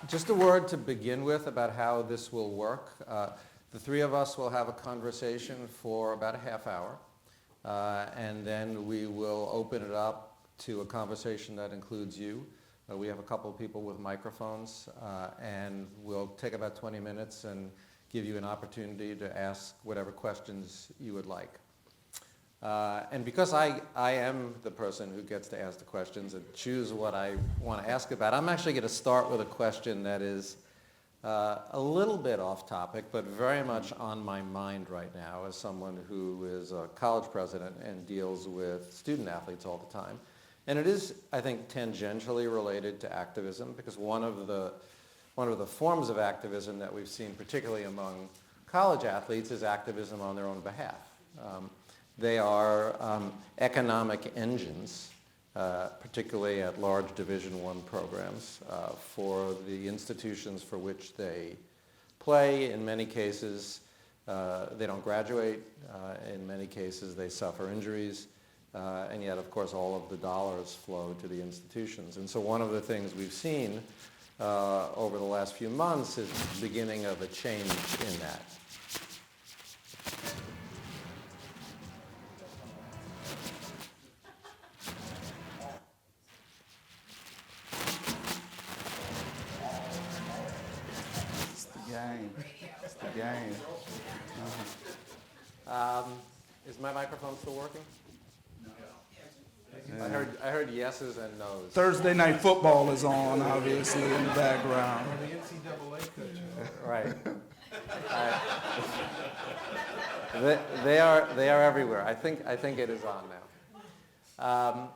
Just a word to begin with about how this will work. The three of us will have a conversation for about a half hour, and then we will open it up to a conversation that includes you. We have a couple of people with microphones, and we'll take about 20 minutes and give you an opportunity to ask whatever questions you would like. And because I am the person who gets to ask the questions and choose what I want to ask about, I'm actually going to start with a question that is a little bit off topic, but very much on my mind right now as someone who is a college president and deals with student athletes all the time. And it is, I think, tangentially related to activism, because one of the forms of activism that we've seen, particularly among college athletes, is activism on their own behalf. They are economic engines, particularly at large Division I programs, for the institutions for which they play. In many cases, they don't graduate. In many cases, they suffer injuries. And yet, of course, all of the dollars flow to the institutions. And so one of the things we've seen over the last few months is the beginning of a change in that. It's the game. Is my microphone still working? No. I heard yeses and nos. Thursday night football is on, obviously, in the background. The NCAA coach. Right. They are everywhere. I think it is on now.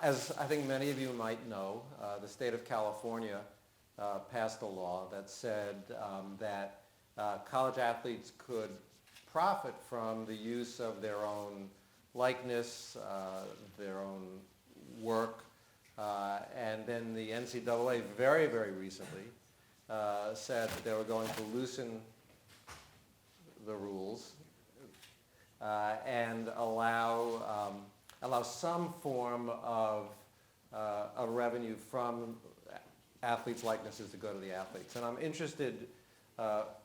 As I think many of you might know, the state of California passed a law that said that college athletes could profit from the use of their own likeness, their own work, and then the NCAA very, very recently said that they were going to loosen the rules and allow some form of revenue from athletes' likenesses to go to the athletes. And I'm interested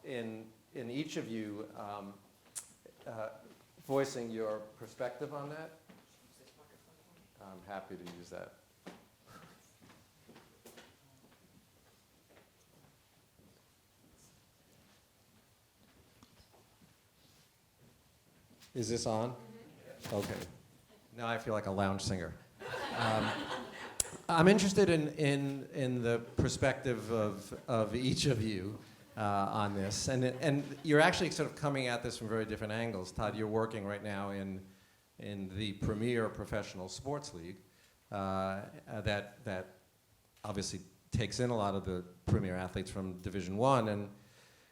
in each of you voicing your perspective on that. I'm happy to use that. Is this on? Okay. Now I feel like a lounge singer. I'm interested in the perspective of each of you on this, and you're actually sort of coming at this from very different angles. Todd, you're working right now in the premier professional sports league that obviously takes in a lot of the premier athletes from Division I,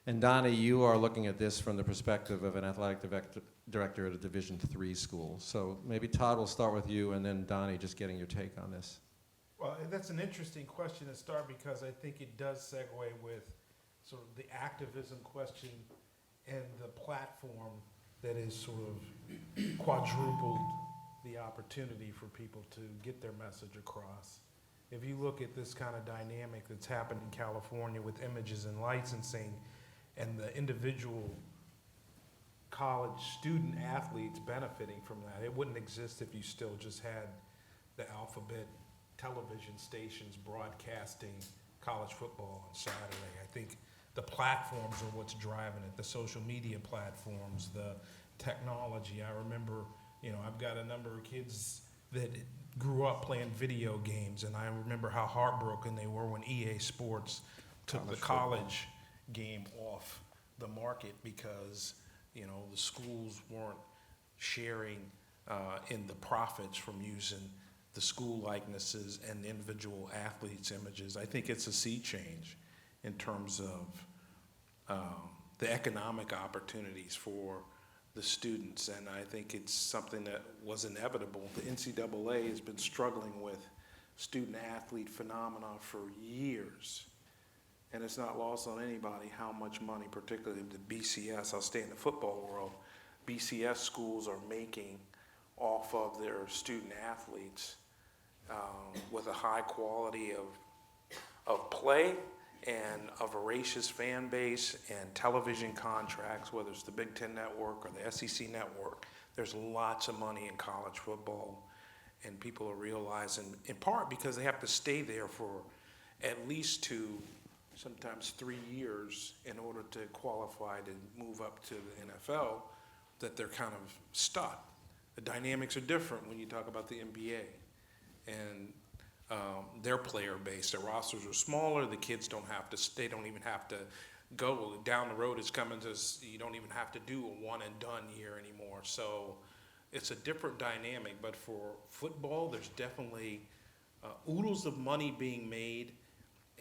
and Donnie, you are looking at this from the perspective of an athletic director at a Division III school. So maybe Todd, will start with you, and then Donnie, just getting your take on this. Well, that's an interesting question to start, because I think it does segue with sort of the activism question and the platform that has sort of quadrupled the opportunity for people to get their message across. If you look at this kind of dynamic that's happened in California with images and licensing, and the individual college student athletes benefiting from that, it wouldn't exist if you still just had the alphabet television stations broadcasting college football on Saturday. I think the platforms are what's driving it, the social media platforms, the technology. I remember, I've got a number of kids that grew up playing video games, and I remember how heartbroken they were when EA Sports took the college game off the market because, the schools weren't sharing in the profits from using the school likenesses and individual athletes' images. I think it's a sea change in terms of the economic opportunities for the students, and I think it's something that was inevitable. The NCAA has been struggling with student-athlete phenomena for years, and it's not lost on anybody how much money, particularly the BCS, I'll stay in the football world, BCS schools are making off of their student-athletes with a high quality of play and a voracious fan base and television contracts, whether it's the Big Ten Network or the SEC Network, there's lots of money in college football. And people are realizing, in part because they have to stay there for at least 2, sometimes 3 years in order to qualify to move up to the NFL, that they're kind of stuck. The dynamics are different when you talk about the NBA. And their player base, their rosters are smaller, the kids don't have to, they don't even have to go. Down the road, it's coming to, you don't even have to do a one and done year anymore. So it's a different dynamic, but for football, there's definitely oodles of money being made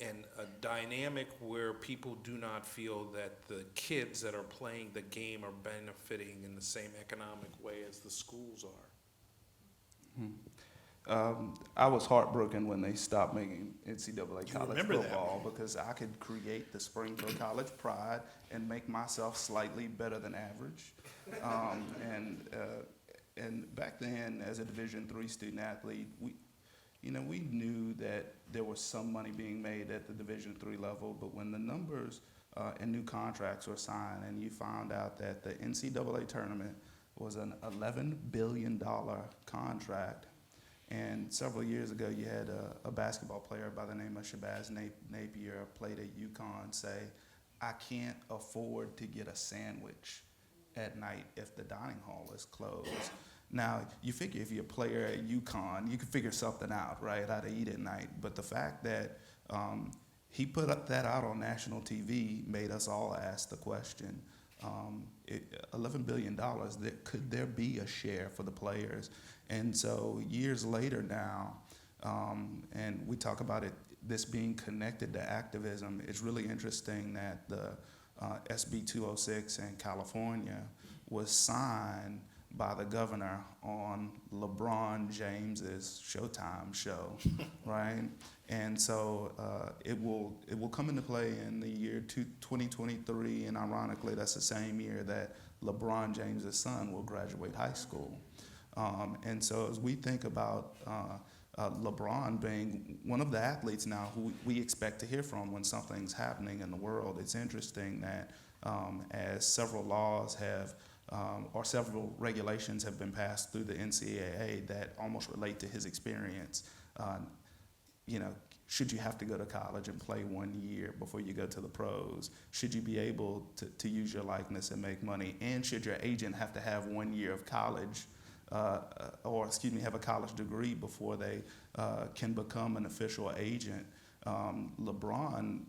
and a dynamic where people do not feel that the kids that are playing the game are benefiting in the same economic way as the schools are. I was heartbroken when they stopped making NCAA You college remember that. football because I could create the Springfield College pride and make myself slightly better than average. And back then, as a Division III student athlete, we knew that there was some money being made at the Division III level, but when the numbers and new contracts were signed and you found out that the NCAA tournament was an $11 billion contract, and several years ago you had a basketball player by the name of Shabazz Napier played at UConn say, "I can't afford to get a sandwich at night if the dining hall is closed." Now, you figure if you're a player at UConn, you can figure something out, right, how to eat at night. But the fact that he put that out on national TV made us all ask the question, $11 billion, could there be a share for the players? And so years later now, and we talk about this being connected to activism, it's really interesting that the SB 206 in California was signed by the governor on LeBron James's Showtime show, right? And so it will come into play in the year 2023, and ironically, that's the same year that LeBron James's son will graduate high school. And so as we think about LeBron being one of the athletes now who we expect to hear from when something's happening in the world, it's interesting that as several laws have or several regulations have been passed through the NCAA that almost relate to his experience. Should you have to go to college and play 1 year before you go to the pros? Should you be able to use your likeness and make money? And should your agent have to have 1 year of college, have a college degree before they can become an official agent? LeBron,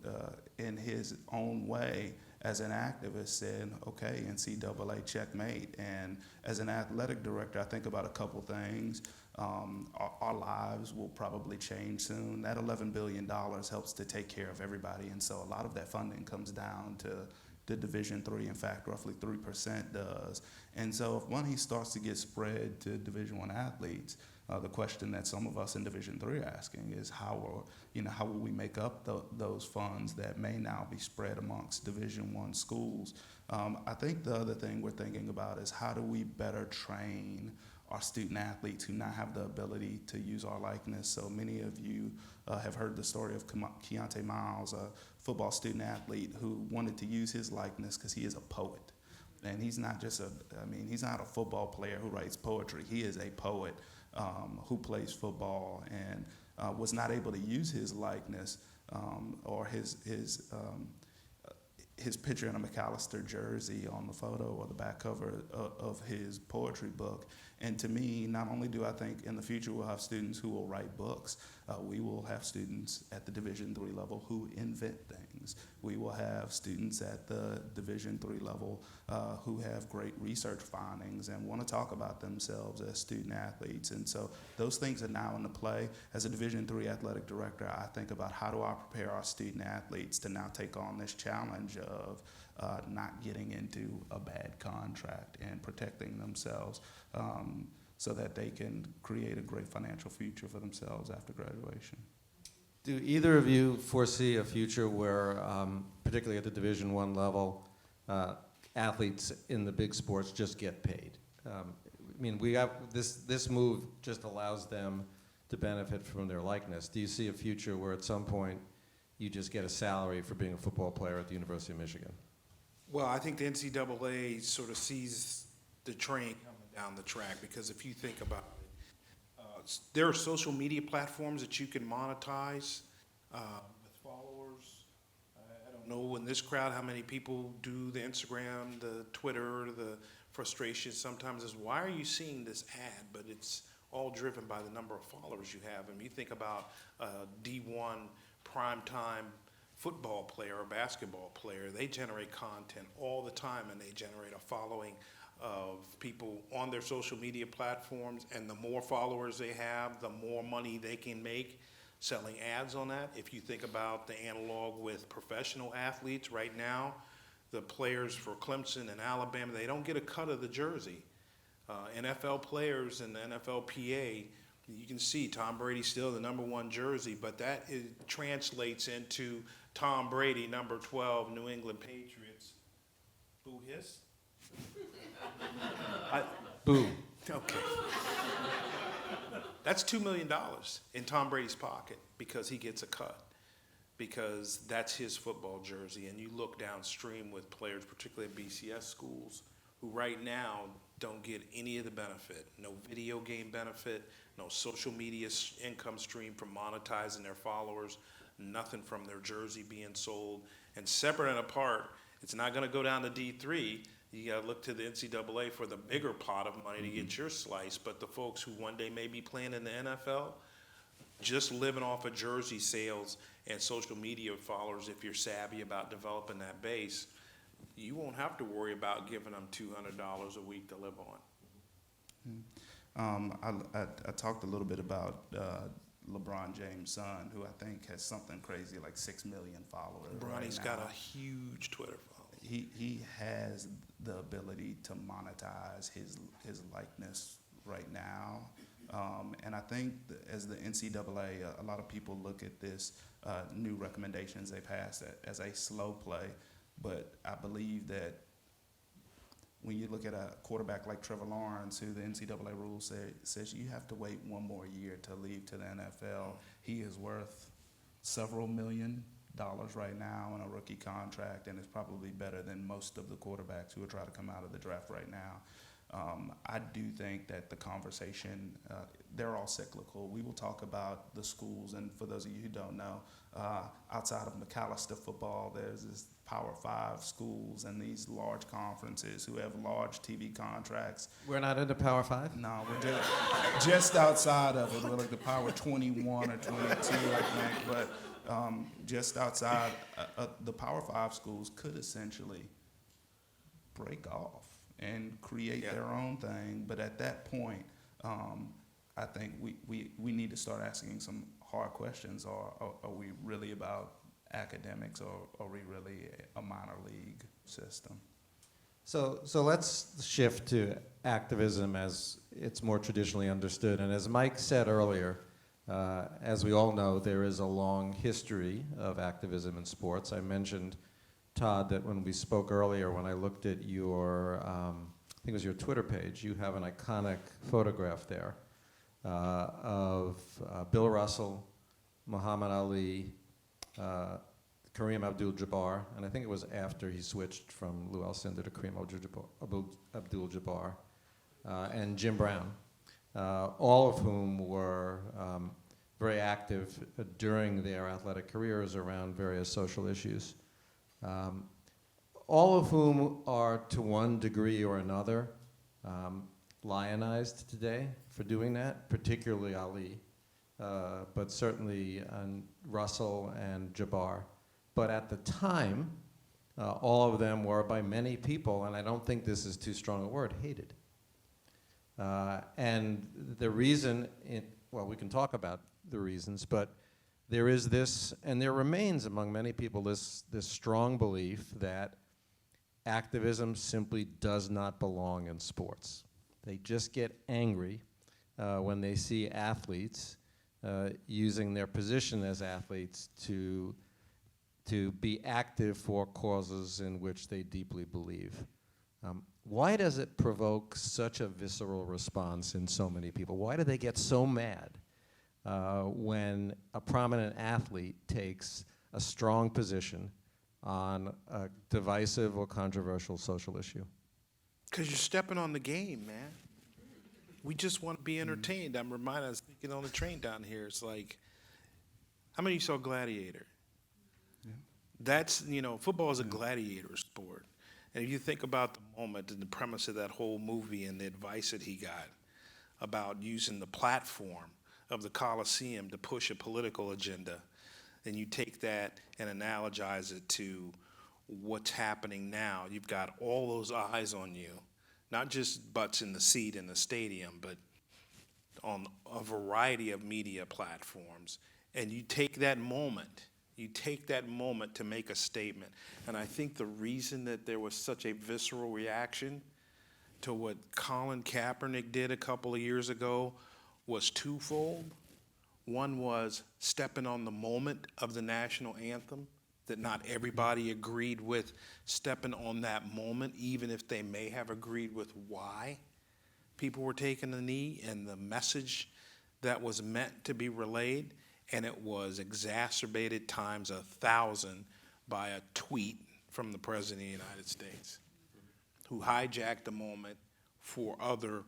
in his own way, as an activist, said, okay, NCAA checkmate. And as an athletic director, I think about a couple things. Our lives will probably change soon. That $11 billion helps to take care of everybody. And so a lot of that funding comes down to the Division III. In fact, roughly 3% does. And so if money starts to get spread to Division I athletes, the question that some of us in Division III are asking is how will we make up those funds that may now be spread amongst Division I schools? I think the other thing we're thinking about is how do we better train our student athletes who now have the ability to use our likeness. So many of you have heard the story of Keontae Miles, a football student athlete who wanted to use his likeness because he is a poet. And he's not just he's not a football player who writes poetry. He is a poet who plays football and was not able to use his likeness or his picture in a Macalester jersey on the photo or the back cover of his poetry book. And to me, not only do I think in the future we'll have students who will write books, we will have students at the Division III level who invent things. We will have students at the Division III level who have great research findings and want to talk about themselves as student athletes. And so those things are now into play. As a Division III athletic director, I think about how do I prepare our student athletes to now take on this challenge of not getting into a bad contract and protecting themselves so that they can create a great financial future for themselves after graduation. Do either of you foresee a future where, particularly at the Division I level, athletes in the big sports just get paid? We have this move just allows them to benefit from their likeness. Do you see a future where at some point you just get a salary for being a football player at the University of Michigan? Well, I think the NCAA sort of sees the train coming down the track, because if you think about it, there are social media platforms that you can monetize with followers. I don't know in this crowd how many people do the Instagram, the Twitter. The frustration sometimes is, why are you seeing this ad? But it's all driven by the number of followers you have. And you think about D1 primetime football player or basketball player, they generate content all the time, and they generate a following of people on their social media platforms, and the more followers they have, the more money they can make selling ads on that. If you think about the analog with professional athletes right now, the players for Clemson and Alabama, they don't get a cut of the jersey. NFL players and the NFLPA, you can see Tom Brady's still the #1 jersey, but that translates into Tom Brady, number 12, New England Patriots. Boo hiss? Boo. Okay. That's $2 million in Tom Brady's pocket because he gets a cut, because that's his football jersey. And you look downstream with players, particularly at BCS schools, who right now don't get any of the benefit. No video game benefit, no social media income stream from monetizing their followers, nothing from their jersey being sold. And separate and apart, it's not going to go down to D3. You got to look to the NCAA for the bigger pot of money to get your slice. But the folks who one day may be playing in the NFL, just living off of jersey sales and social media followers, if you're savvy about developing that base, you won't have to worry about giving them $200 a week to live on. I talked a little bit about LeBron James' son, who I think has something crazy like 6 million followers. Bronny's right got now. a huge Twitter following. He has the ability to monetize his likeness right now. And I think as the NCAA, a lot of people look at this new recommendations they passed as a slow play. But I believe that when you look at a quarterback like Trevor Lawrence, who the NCAA rules says you have to wait one more year to leave to the NFL, he is worth several $1 million right now in a rookie contract, and is probably better than most of the quarterbacks who are trying to come out of the draft right now. I do think that the conversation, they're all cyclical. We will talk about the schools, and for those of you who don't know, outside of Macalester football, there's this Power 5 schools and these large conferences who have large TV contracts. We're not into Power 5? No, we're just outside of it. We're like the Power 21 or 22, I think, but just outside, the Power 5 schools could essentially break off and create their own thing. But at that point, I think we need to start asking some hard questions. Are we really about academics, or are we really a minor league system? So let's shift to activism as it's more traditionally understood. And as Mike said earlier, as we all know, there is a long history of activism in sports. I mentioned, Todd, that when we spoke earlier, when I looked at your, I think it was your Twitter page, you have an iconic photograph there of Bill Russell, Muhammad Ali, Kareem Abdul-Jabbar, and I think it was after he switched from Lou Alcindor to Kareem Abdul-Jabbar, and Jim Brown, all of whom were very active during their athletic careers around various social issues. All of whom are, to one degree or another, lionized today for doing that, particularly Ali, but certainly Russell and Jabbar. But at the time, all of them were, by many people, and I don't think this is too strong a word, hated. And the reason, well, we can talk about the reasons, but there is this, and there remains among many people this strong belief that activism simply does not belong in sports. They just get angry when they see athletes using their position as athletes to be active for causes in which they deeply believe. Why does it provoke such a visceral response in so many people? Why do they get so mad when a prominent athlete takes a strong position on a divisive or controversial social issue? Because you're stepping on the game, man. We just want to be entertained. I'm reminded, I was thinking on the train down here, it's like, how many of you saw Gladiator? Yeah. That's, football is a gladiator sport. And if you think about the moment and the premise of that whole movie and the advice that he got about using the platform of the Coliseum to push a political agenda, then you take that and analogize it to what's happening now. You've got all those eyes on you, not just butts in the seat in the stadium, but on a variety of media platforms. And you take that moment to make a statement. And I think the reason that there was such a visceral reaction to what Colin Kaepernick did a couple of years ago was twofold. One was stepping on the moment of the national anthem, that not everybody agreed with stepping on that moment, even if they may have agreed with why people were taking the knee and the message that was meant to be relayed. And it was exacerbated times 1,000 by a tweet from the President of the United States, who hijacked the moment for other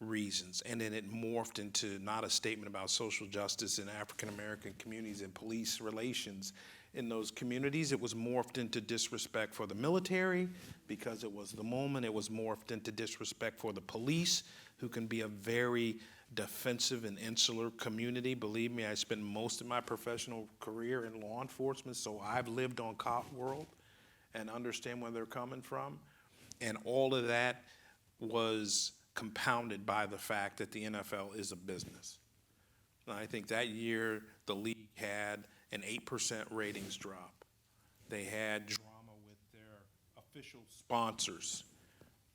reasons. And then it morphed into not a statement about social justice in African American communities and police relations in those communities. It was morphed into disrespect for the military because it was the moment. It was morphed into disrespect for the police, who can be a very defensive and insular community. Believe me, I spent most of my professional career in law enforcement, so I've lived on cop world and understand where they're coming from. And all of that was compounded by the fact that the NFL is a business. And I think that year the league had an 8% ratings drop. They had drama with their official sponsors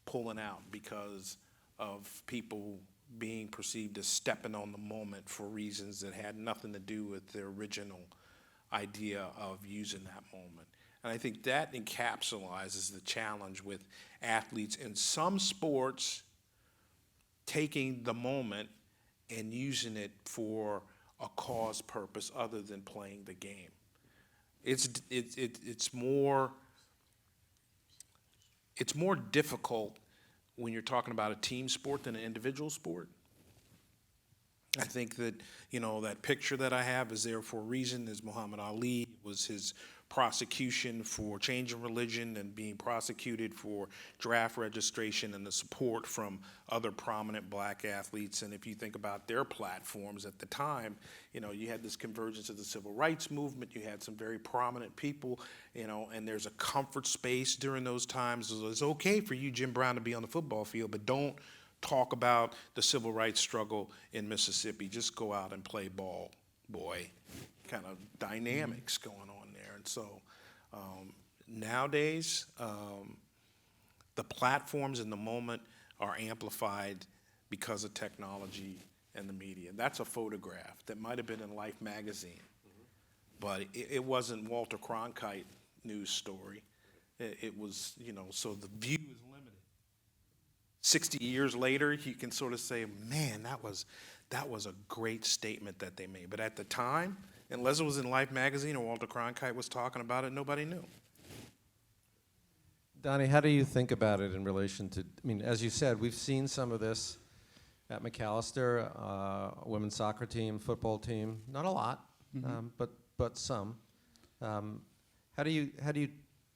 pulling out because of people being perceived as stepping on the moment for reasons that had nothing to do with their original idea of using that moment. And I think that encapsulates the challenge with athletes in some sports taking the moment and using it for a cause purpose other than playing the game. It's more difficult when you're talking about a team sport than an individual sport. I think that, that picture that I have is there for a reason. Is Muhammad Ali. It was his prosecution for changing religion and being prosecuted for draft registration and the support from other prominent black athletes. And if you think about their platforms at the time, you had this convergence of the civil rights movement. You had some very prominent people, and there's a comfort space during those times. It's okay for you, Jim Brown, to be on the football field, but don't talk about the civil rights struggle in Mississippi. Just go out and play ball, boy. Kind of dynamics going on there. And so nowadays, the platforms in the moment are amplified because of technology and the media. That's a photograph that might have been in Life magazine, but it wasn't Walter Cronkite news story. It was, so the view is limited. 60 years later, you can sort of say, man, that was a great statement that they made. But at the time, unless it was in Life magazine or Walter Cronkite was talking about it, nobody knew. Donnie, how do you think about it in relation to, as you said, we've seen some of this at Macalester, women's soccer team, football team, not a lot, but some. How do you,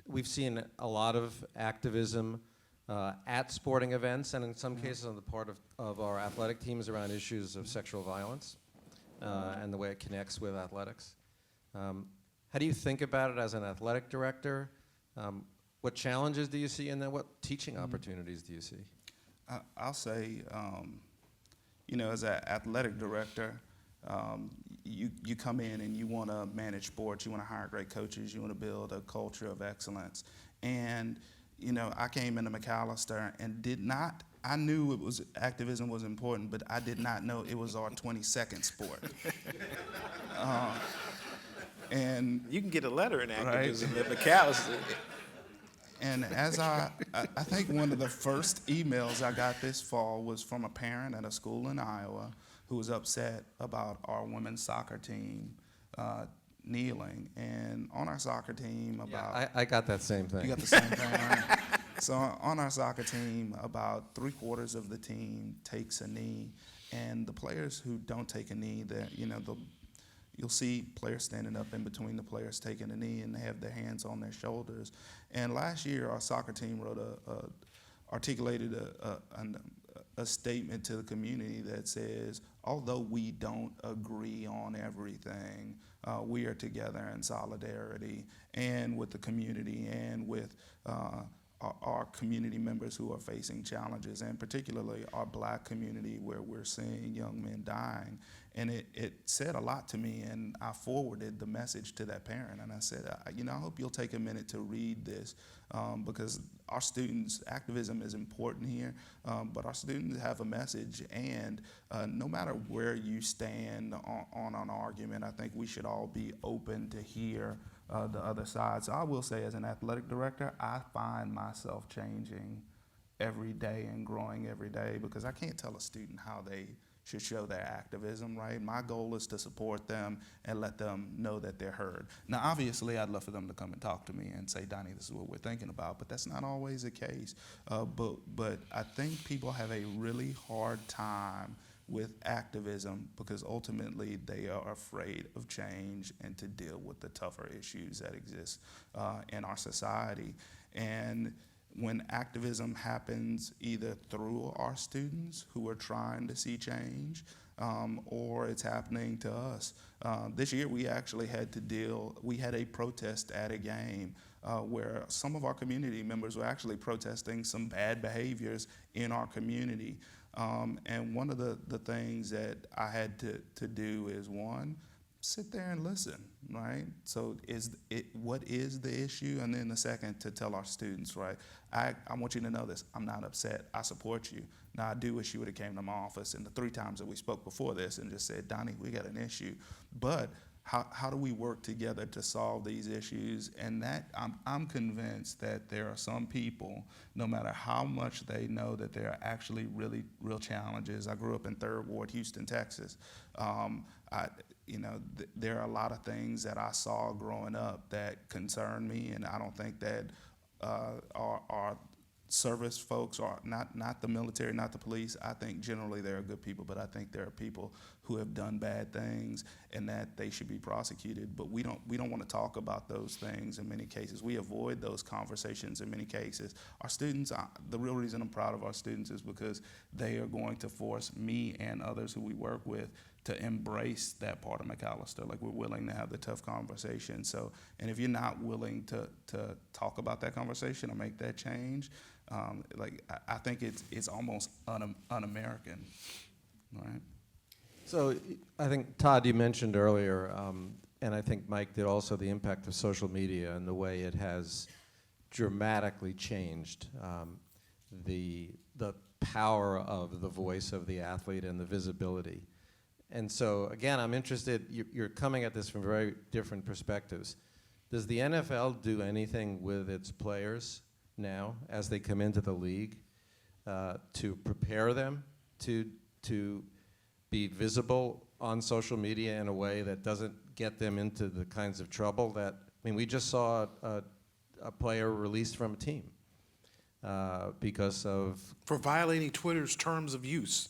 we've seen a lot of activism at sporting events and in some cases on the part of our athletic teams around issues of sexual violence and the way it connects with athletics. How do you think about it as an athletic director? What challenges do you see, and then what teaching opportunities do you see? I'll say, as an athletic director, you come in and you want to manage sports, you want to hire great coaches, you want to build a culture of excellence. And, I came into Macalester and I knew activism was important, but I did not know it was our 22nd sport. And you can get a letter in activism at Macalester. And as I think one of the first emails I got this fall was from a parent at a school in Iowa who was upset about our women's soccer team kneeling. And on our soccer team, about Yeah, I got that same thing. you got the same thing, right? So on our soccer team, about 3/4 of the team takes a knee, and the players who don't take a knee, you'll see players standing up in between the players taking a knee, and they have their hands on their shoulders. And last year, our soccer team articulated a statement to the community that says, although we don't agree on everything, we are together in solidarity and with the community and with our community members who are facing challenges, and particularly our Black community where we're seeing young men dying. And it said a lot to me, and I forwarded the message to that parent, and I said, I hope you'll take a minute to read this, because our students, activism is important here, but our students have a message, and no matter where you stand on an argument, I think we should all be open to hear the other side. So I will say, as an athletic director, I find myself changing every day and growing every day, because I can't tell a student how they should show their activism, right? My goal is to support them and let them know that they're heard. Now, obviously, I'd love for them to come and talk to me and say, Donnie, this is what we're thinking about, but that's not always the case. But I think people have a really hard time with activism because ultimately they are afraid of change and to deal with the tougher issues that exist in our society. And when activism happens either through our students who are trying to see change, or it's happening to us. This year we actually we had a protest at a game where some of our community members were actually protesting some bad behaviors in our community. And one of the things that I had to do is, one, sit there and listen, right? So what is the issue? And then the second, to tell our students, right, I want you to know this, I'm not upset, I support you. Now, I do wish you would have came to my office and the 3 times that we spoke before this and just said, Donnie, we got an issue. But how do we work together to solve these issues? And that I'm convinced that there are some people, no matter how much they know that there are actually really real challenges. I grew up in 3rd Ward, Houston, Texas. There are a lot of things that I saw growing up that concern me, and I don't think that our service folks are not the military, not the police. I think generally there are good people, but I think there are people who have done bad things and that they should be prosecuted. But we don't want to talk about those things in many cases. We avoid those conversations in many cases. Our students, the real reason I'm proud of our students is because they are going to force me and others who we work with to embrace that part of Macalester. Like, we're willing to have the tough conversation. So, and if you're not willing to talk about that conversation or make that change, I think it's almost un-American, right? So I think, Todd, you mentioned earlier, and I think Mike did also, the impact of social media and the way it has dramatically changed the power of the voice of the athlete and the visibility. And so, again, I'm interested, you're coming at this from very different perspectives. Does the NFL do anything with its players now as they come into the league to prepare them to be visible on social media in a way that doesn't get them into the kinds of trouble that, we just saw a player released from a team because of... For violating Twitter's terms of use.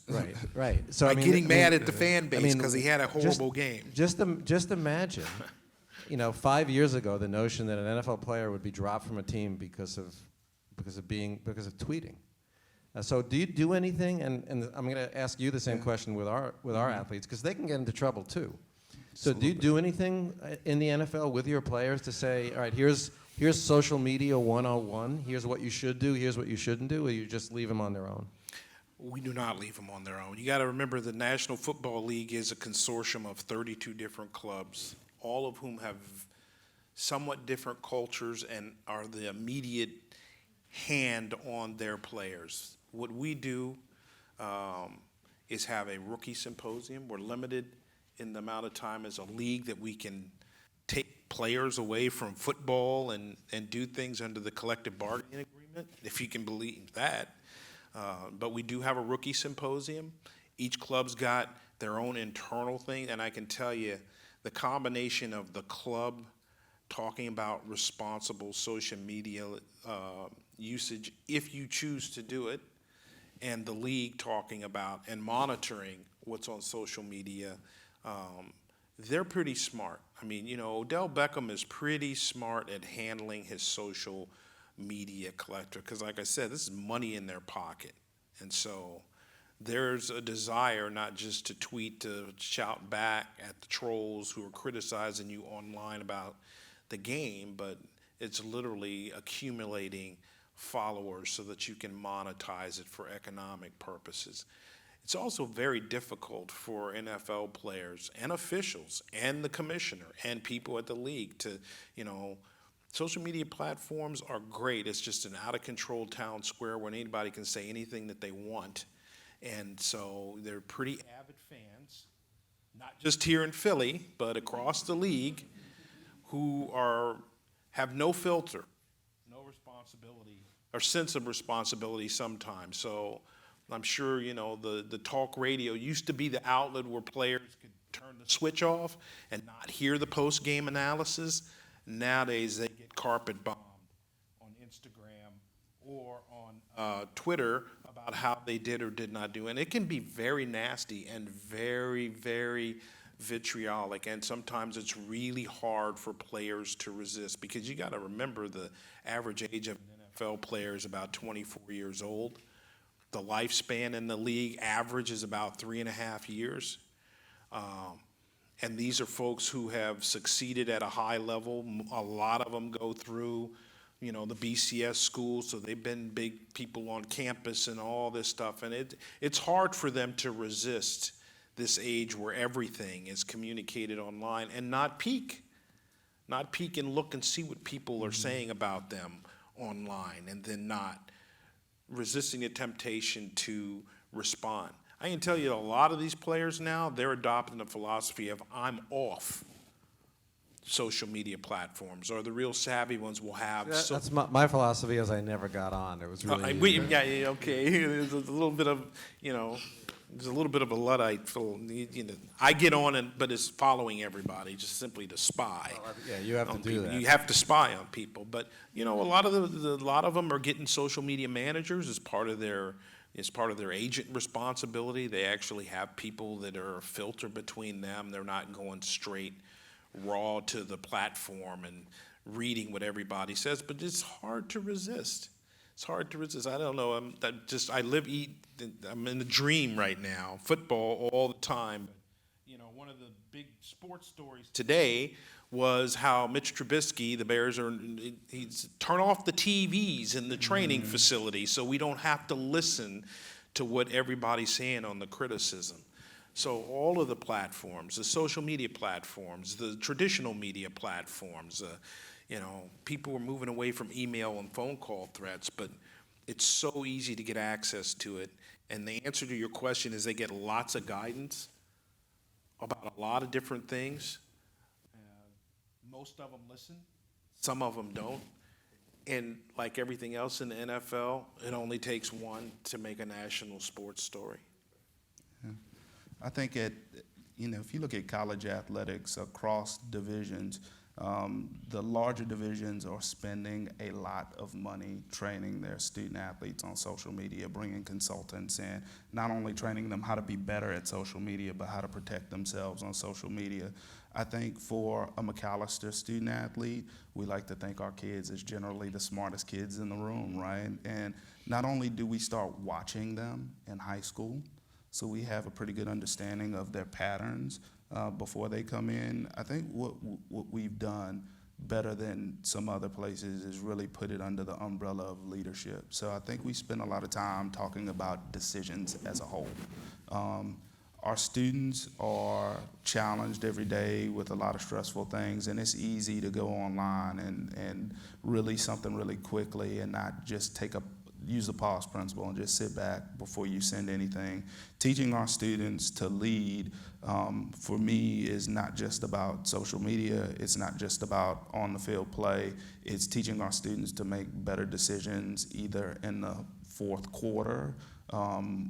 Right. So By getting mad at the fan base because he had a horrible game. Just imagine, 5 years ago, the notion that an NFL player would be dropped from a team because of tweeting. So do you do anything? And I'm going to ask you the same question with our athletes, because they can get into trouble too. So do you do anything in the NFL with your players to say, all right, here's social media 101, here's what you should do, here's what you shouldn't do, or you just leave them on their own? We do not leave them on their own. You got to remember the National Football League is a consortium of 32 different clubs, all of whom have somewhat different cultures and are the immediate hand on their players. What we do is have a rookie symposium. We're limited in the amount of time as a league that we can take players away from football and do things under the collective bargaining agreement, if you can believe that. But we do have a rookie symposium. Each club's got their own internal thing, and I can tell you the combination of the club talking about responsible social media usage, if you choose to do it, and the league talking about and monitoring what's on social media, they're pretty smart. I mean, Odell Beckham is pretty smart at handling his social media collector, because like I said, this is money in their pocket. And so there's a desire not just to tweet, to shout back at the trolls who are criticizing you online about the game, but it's literally accumulating followers so that you can monetize it for economic purposes. It's also very difficult for NFL players and officials and the commissioner and people at the league to, social media platforms are great. It's just an out of control town square where anybody can say anything that they want. And so they're pretty avid fans, not just here in Philly, but across the league, who have no filter, no responsibility, or sense of responsibility sometimes. So I'm sure, the talk radio used to be the outlet where players could turn the switch off and not hear the post-game analysis. Nowadays, they get carpet bombed on Instagram or on Twitter about how they did or did not do. And it can be very nasty and very, very vitriolic. And sometimes it's really hard for players to resist, because you got to remember the average age of an NFL player is about 24 years old. The lifespan in the league average is about 3.5 years. And these are folks who have succeeded at a high level. A lot of them go through, the BCS schools, so they've been big people on campus and all this stuff. And it's hard for them to resist this age where everything is communicated online and not peek and look and see what people are saying about them online, and then not resisting the temptation to respond. I can tell you a lot of these players now, they're adopting the philosophy of I'm off social media platforms, or the real savvy ones will have. That's my philosophy is I never got on. It was really Okay. There's a little bit of, there's a little bit of a Luddite. I get on, but it's following everybody just simply to spy. Yeah, you have to do people. that. You have to spy on people, but a lot of them are getting social media managers as part of their agent responsibility. They actually have people that are a filter between them. They're not going straight raw to the platform and reading what everybody says, but it's hard to resist. It's hard to resist. I don't know. I'm in a dream right now. Football all the time. One of the big sports stories today was how Mitch Trubisky, the Bears, he's turn off the TVs in the training facility so we don't have to listen to what everybody's saying on the criticism. So all of the platforms, the social media platforms, the traditional media platforms, people are moving away from email and phone call threats, but it's so easy to get access to it. And the answer to your question is they get lots of guidance about a lot of different things. Most of them listen, some of them don't. And like everything else in the NFL, it only takes one to make a national sports story. I think if you look at college athletics across divisions, the larger divisions are spending a lot of money training their student athletes on social media, bringing consultants in, not only training them how to be better at social media, but how to protect themselves on social media. I think for a Macalester student athlete, we like to think our kids is generally the smartest kids in the room, right? And not only do we start watching them in high school, so we have a pretty good understanding of their patterns before they come in. I think what we've done better than some other places is really put it under the umbrella of leadership. So I think we spend a lot of time talking about decisions as a whole. Our students are challenged every day with a lot of stressful things, and it's easy to go online and really something really quickly and not just use the pause principle and just sit back before you send anything. Teaching our students to lead, for me, is not just about social media. It's not just about on-the-field play. It's teaching our students to make better decisions either in the fourth quarter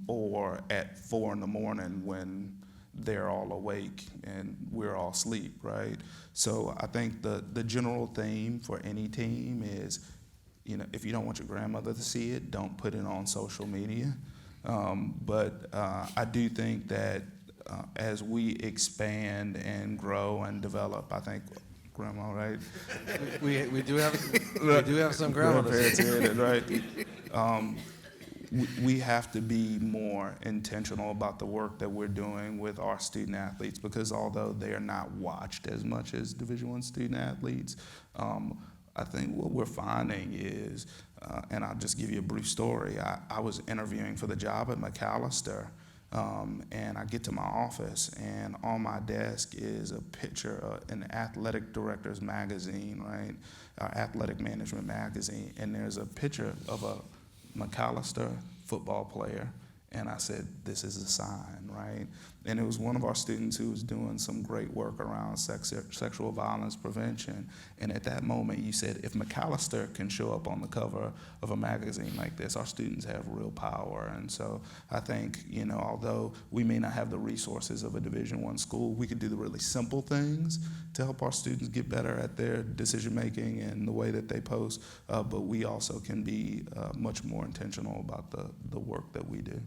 or at 4 in the morning when they're all awake and we're all asleep, right? So I think the general theme for any team is, if you don't want your grandmother to see it, don't put it on social media. But I do think that as we expand and grow and develop, I think, Grandma, right? We do have some grandmothers. Grandparents in it, right? We have to be more intentional about the work that we're doing with our student athletes, because although they are not watched as much as Division I student athletes, I think what we're finding is, and I'll just give you a brief story. I was interviewing for the job at Macalester, and I get to my office, and on my desk is a picture, an athletic director's magazine, right? Athletic management magazine, and there's a picture of a Macalester football player, and I said, this is a sign, right? And it was one of our students who was doing some great work around sexual violence prevention. And at that moment, you said, if Macalester can show up on the cover of a magazine like this, our students have real power. And so I think, although we may not have the resources of a Division I school, we could do the really simple things to help our students get better at their decision-making and the way that they post. But we also can be much more intentional about the work that we do.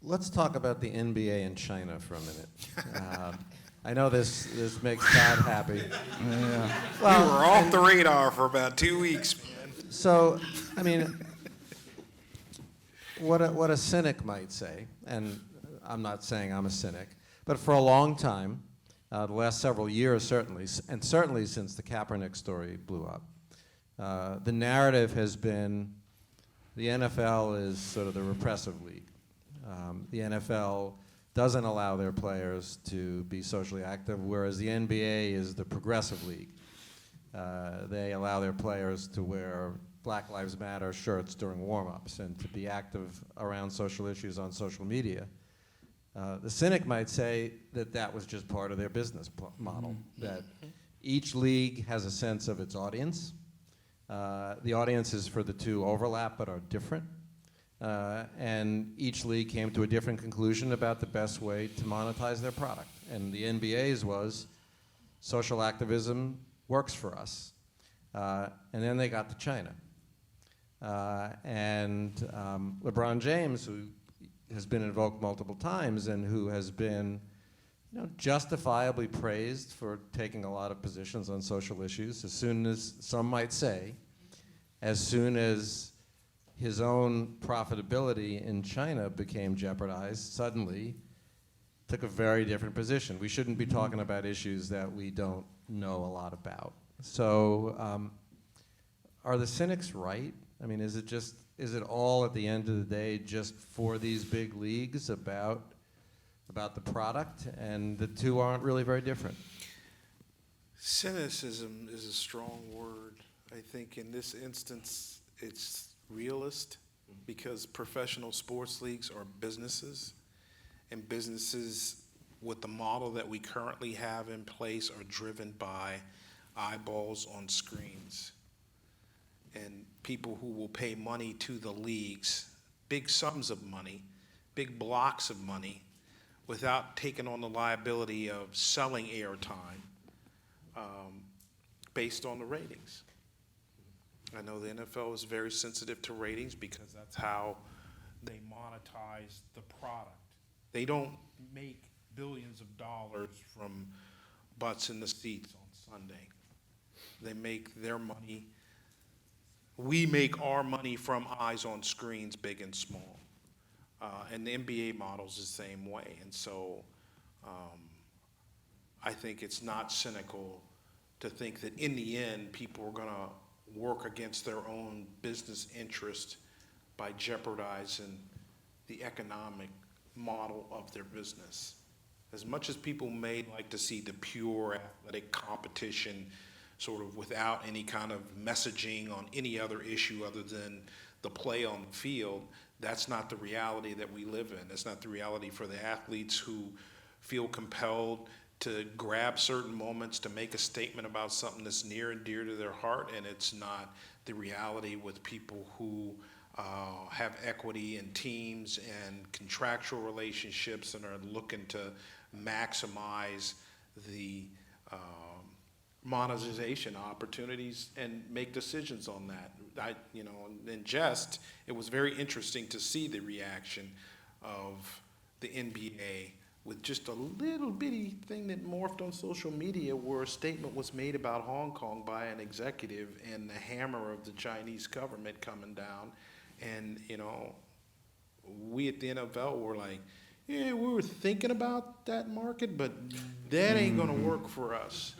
Let's talk about the NBA in China for a minute. I know this makes Todd happy. Yeah. We were off the radar for about 2 weeks, man. So, I mean, what a cynic might say, and I'm not saying I'm a cynic, but for a long time, the last several years certainly, and certainly since the Kaepernick story blew up, the narrative has been the NFL is sort of the repressive league. The NFL doesn't allow their players to be socially active, whereas the NBA is the progressive league. They allow their players to wear Black Lives Matter shirts during warm-ups and to be active around social issues on social media. The cynic might say that that was just part of their business model, that each league has a sense of its audience. The audiences for the two overlap but are different. And each league came to a different conclusion about the best way to monetize their product. And the NBA's was social activism works for us. And then they got to China. And LeBron James, who has been invoked multiple times and who has been justifiably praised for taking a lot of positions on social issues, as soon as, some might say, as soon as his own profitability in China became jeopardized, suddenly took a very different position. We shouldn't be talking about issues that we don't know a lot about. So are the cynics right? I mean, is it all at the end of the day just for these big leagues about the product, and the two aren't really very different? Cynicism is a strong word. I think in this instance, it's realist, because professional sports leagues are businesses, and businesses with the model that we currently have in place are driven by eyeballs on screens and people who will pay money to the leagues, big sums of money, big blocks of money, without taking on the liability of selling airtime based on the ratings. I know the NFL is very sensitive to ratings because that's how they monetize the product. They don't make billions of dollars from butts in the seats on Sunday. They make their money. We make our money from eyes on screens, big and small. And the NBA model is the same way. And so I think it's not cynical to think that in the end, people are going to work against their own business interest by jeopardizing the economic model of their business. As much as people may like to see the pure athletic competition sort of without any kind of messaging on any other issue other than the play on the field, that's not the reality that we live in. It's not the reality for the athletes who feel compelled to grab certain moments to make a statement about something that's near and dear to their heart, and it's not the reality with people who have equity in teams and contractual relationships and are looking to maximize the monetization opportunities and make decisions on that. In jest, it was very interesting to see the reaction of the NBA with just a little bitty thing that morphed on social media where a statement was made about Hong Kong by an executive and the hammer of the Chinese government coming down. And, we at the NFL were like, yeah, we were thinking about that market, but that ain't gonna work for us.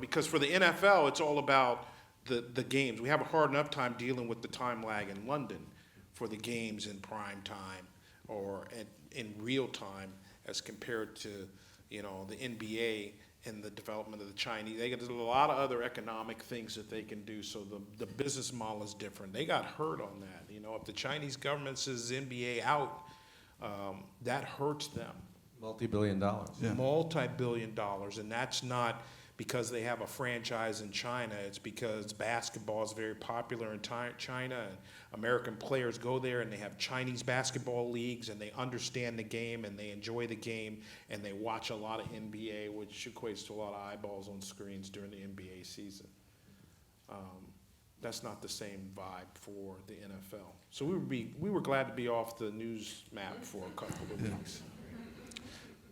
Because for the NFL, it's all about the games. We have a hard enough time dealing with the time lag in London for the games in prime time or in real time as compared to, the NBA and the development of the Chinese. There's a lot of other economic things that they can do, so the business model is different. They got hurt on that. If the Chinese government says NBA out, that hurts them. Multi-billion dollars. Yeah. Multi-billion dollars, and that's not because they have a franchise in China. It's because basketball is very popular in China, and American players go there and they have Chinese basketball leagues and they understand the game and they enjoy the game and they watch a lot of NBA, which equates to a lot of eyeballs on screens during the NBA season. That's not the same vibe for the NFL. So we were glad to be off the news map for a couple of weeks.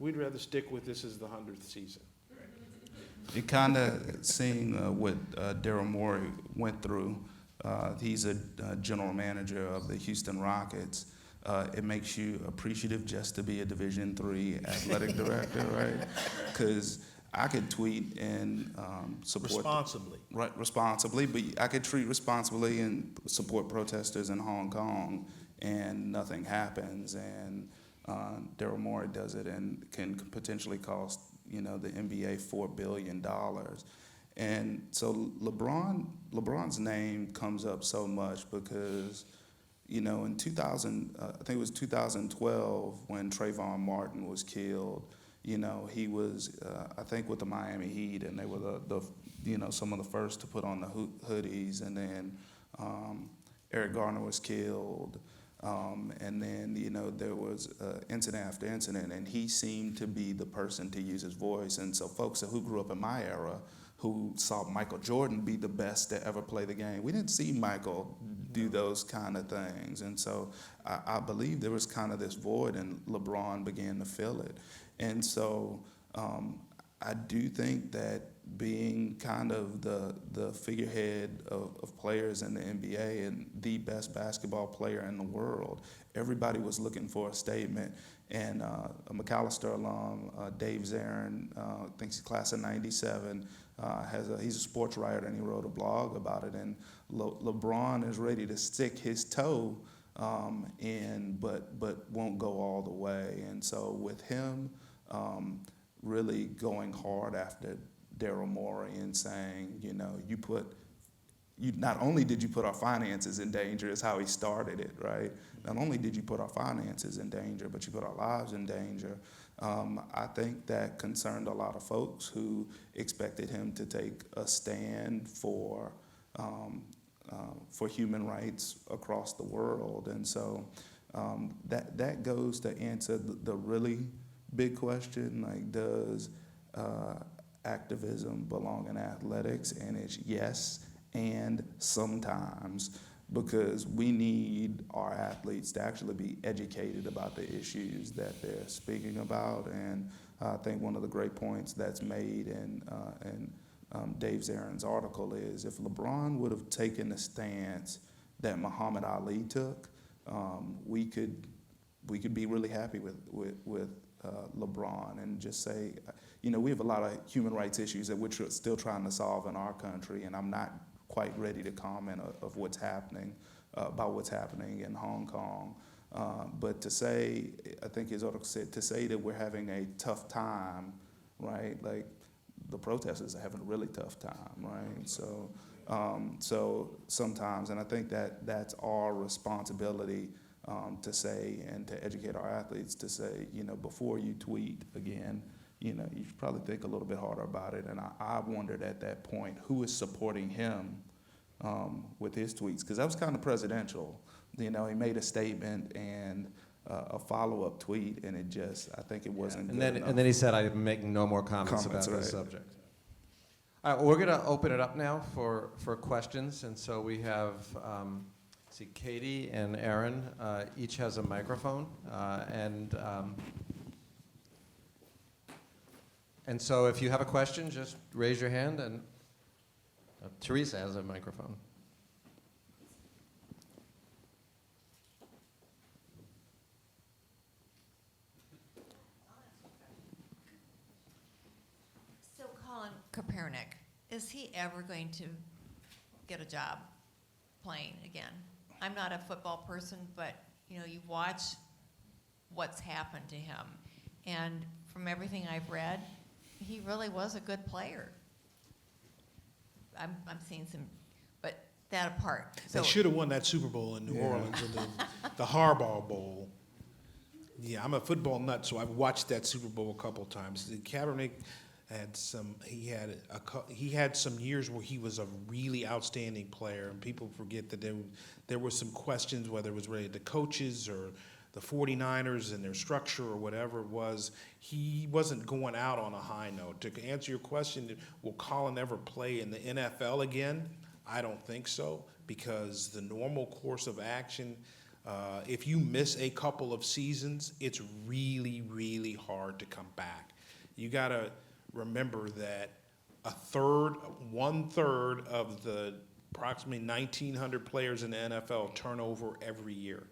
We'd rather stick with this as the 100th season. It kind of seeing what Daryl Morey went through. He's a general manager of the Houston Rockets. It makes you appreciative just to be a Division III athletic director, right? Because I could tweet and support Responsibly. Right, responsibly, but I could treat responsibly and support protesters in Hong Kong, and nothing happens. And Daryl Morey does it and can potentially cost the NBA $4 billion. And so LeBron's name comes up so much because, in 2000, I think it was 2012 when Trayvon Martin was killed. He was, I think, with the Miami Heat, and they were the some of the first to put on the hoodies. And then Eric Garner was killed. And then, there was incident after incident, and he seemed to be the person to use his voice. And so folks who grew up in my era, who saw Michael Jordan be the best to ever play the game, we didn't see Michael do those kind of things. And so I believe there was kind of this void, and LeBron began to fill it. And so I do think that being kind of the figurehead of players in the NBA and the best basketball player in the world, everybody was looking for a statement. And a Macalester alum, Dave Zarin, I think he's class of '97, he's a sports writer, and he wrote a blog about it. And LeBron is ready to stick his toe in, but won't go all the way. And so with him really going hard after Daryl Morey and saying, you not only did you put our finances in danger, is how he started it, right? Not only did you put our finances in danger, but you put our lives in danger. I think that concerned a lot of folks who expected him to take a stand for human rights across the world. And so that goes to answer the really big question, like, does activism belong in athletics? And it's yes, and sometimes, because we need our athletes to actually be educated about the issues that they're speaking about. And I think one of the great points that's made in Dave Zarin's article is, if LeBron would have taken the stance that Muhammad Ali took, we could be really happy with LeBron and just say, we have a lot of human rights issues that we're still trying to solve in our country, and I'm not quite ready to comment of what's happening, about what's happening in Hong Kong. But to say, I think his article said, to say that we're having a tough time, right? Like, the protesters are having a really tough time, right? So sometimes, and I think that's our responsibility to say, and to educate our athletes to say, before you tweet again, you should probably think a little bit harder about it. And I wondered at that point, who is supporting him with his tweets, because that was kind of presidential. You know, he made a statement and a follow-up tweet, and it just, I think it wasn't And good then, enough. and then he said, I'm making no more comments about Comments, this right. subject. All right, well, we're going to open it up now for questions. And so we have, see, Katie and Aaron each has a microphone. And so if you have a question, just raise your hand. And Teresa has a microphone. So Colin Kaepernick, is he ever going to get a job playing again? I'm not a football person, but you know, you watch what's happened to him, and from everything I've read, he really was a good player. I'm seeing some, but that apart. They should have won that Super Bowl in New Orleans, and the Harbaugh Bowl. Yeah, I'm a football nut, so I've watched that Super Bowl a couple times. Kaepernick had he had some years where he was a really outstanding player, and people forget that there were some questions whether it was related to coaches or the 49ers and their structure or whatever it was. He wasn't going out on a high note. To answer your question, will Colin ever play in the NFL again? I don't think so, because the normal course of action, if you miss a couple of seasons, it's really, really hard to come back. You got to remember that one third of the approximately 1,900 players in the NFL turn over every year.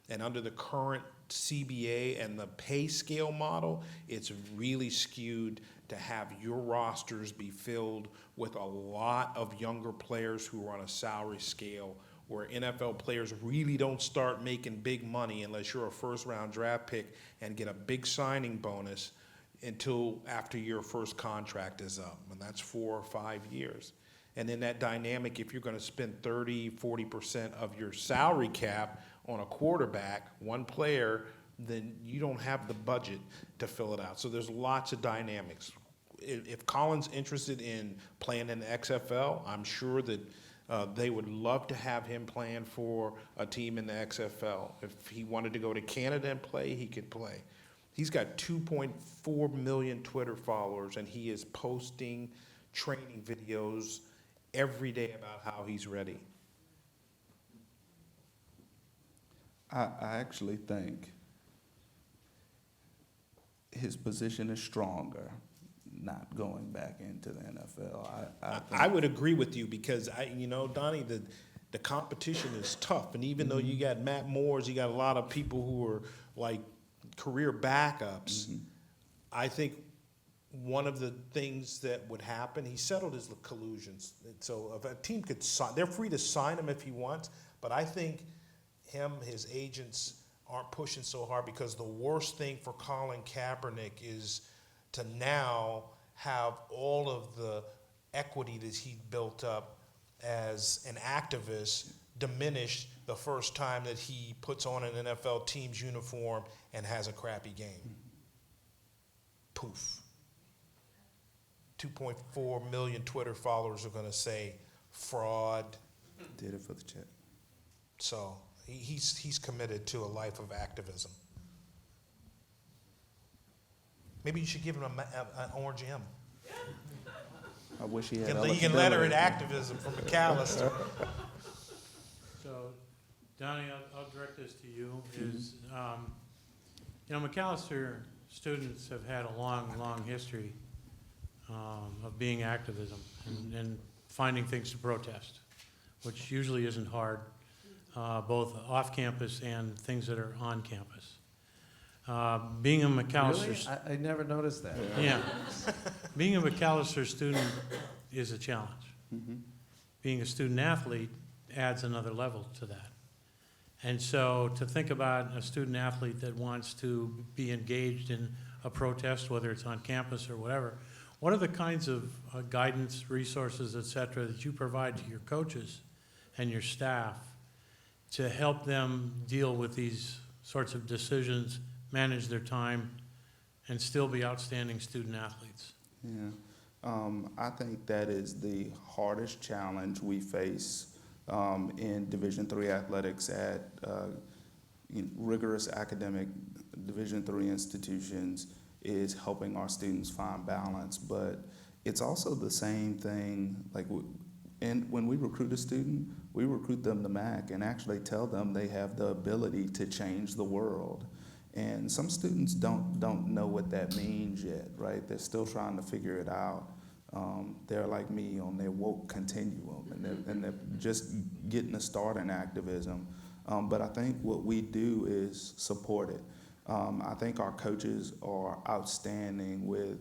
And under the current CBA and the pay scale model, it's really skewed to have your rosters be filled with a lot of younger players who are on a salary scale, where NFL players really don't start making big money unless you're a first-round draft pick and get a big signing bonus until after your first contract is up, and that's 4 or 5 years. And in that dynamic, if you're going to spend 30, 40% of your salary cap on a quarterback, one player, then you don't have the budget to fill it out. So there's lots of dynamics. If Colin's interested in playing in the XFL, I'm sure that they would love to have him playing for a team in the XFL. If he wanted to go to Canada and play, he could play. He's got 2.4 million Twitter followers, and he is posting training videos every day about how he's ready. I actually think his position is stronger not going back into the NFL. I would agree with you, because Donnie, the competition is tough, and even though you got Matt Moores, you got a lot of people who are like career backups. I think one of the things that would happen, he settled his collusions. So if a team could sign, they're free to sign him if he wants, but I think his agents aren't pushing so hard, because the worst thing for Colin Kaepernick is to now have all of the equity that he built up as an activist diminished the first time that he puts on an NFL team's uniform and has a crappy game. Poof. 2.4 million Twitter followers are going to say fraud. Did it for the check. So he's committed to a life of activism. Maybe you should give him an orange M. I wish he had You can letter it eligibility. activism from Macalester. So, Donnie, I'll direct this to you. Macalester students have had a long history of being activism and finding things to protest, which usually isn't hard, both off campus and things that are on campus. Being a Macalester, Really? I never noticed that. yeah, being a Macalester student is a challenge. Being a student athlete adds another level to that. And so to think about a student athlete that wants to be engaged in a protest, whether it's on campus or whatever, what are the kinds of guidance, resources, et cetera, that you provide to your coaches and your staff to help them deal with these sorts of decisions, manage their time, and still be outstanding student athletes? Yeah. I think that is the hardest challenge we face in Division III athletics at rigorous academic Division III institutions is helping our students find balance. But it's also the same thing, like when we recruit a student, we recruit them to MAC and actually tell them they have the ability to change the world. And some students don't know what that means yet, right? They're still trying to figure it out. They're like me on their woke continuum, and they're just getting a start in activism. But I think what we do is support it. I think our coaches are outstanding with,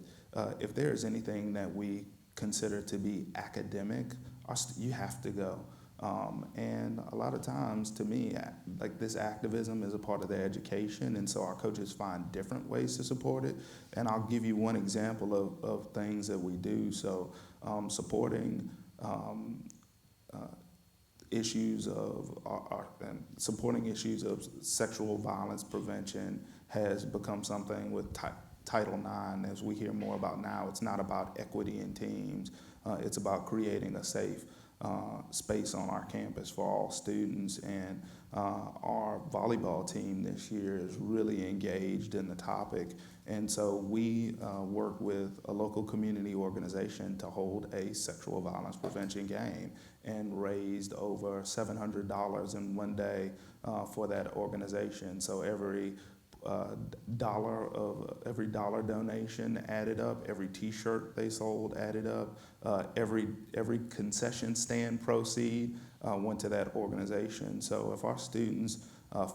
if there is anything that we consider to be academic, you have to go. And a lot of times, to me, like this activism is a part of their education, and so our coaches find different ways to support it. And I'll give you one example of things that we do. So supporting issues of supporting issues of sexual violence prevention has become something with Title IX, as we hear more about now. It's not about equity in teams. It's about creating a safe space on our campus for all students. And our volleyball team this year is really engaged in the topic. And so we work with a local community organization to hold a sexual violence prevention game, and raised over $700 in one day for that organization. So every dollar donation added up, every T-shirt they sold added up, every concession stand proceed went to that organization. So if our students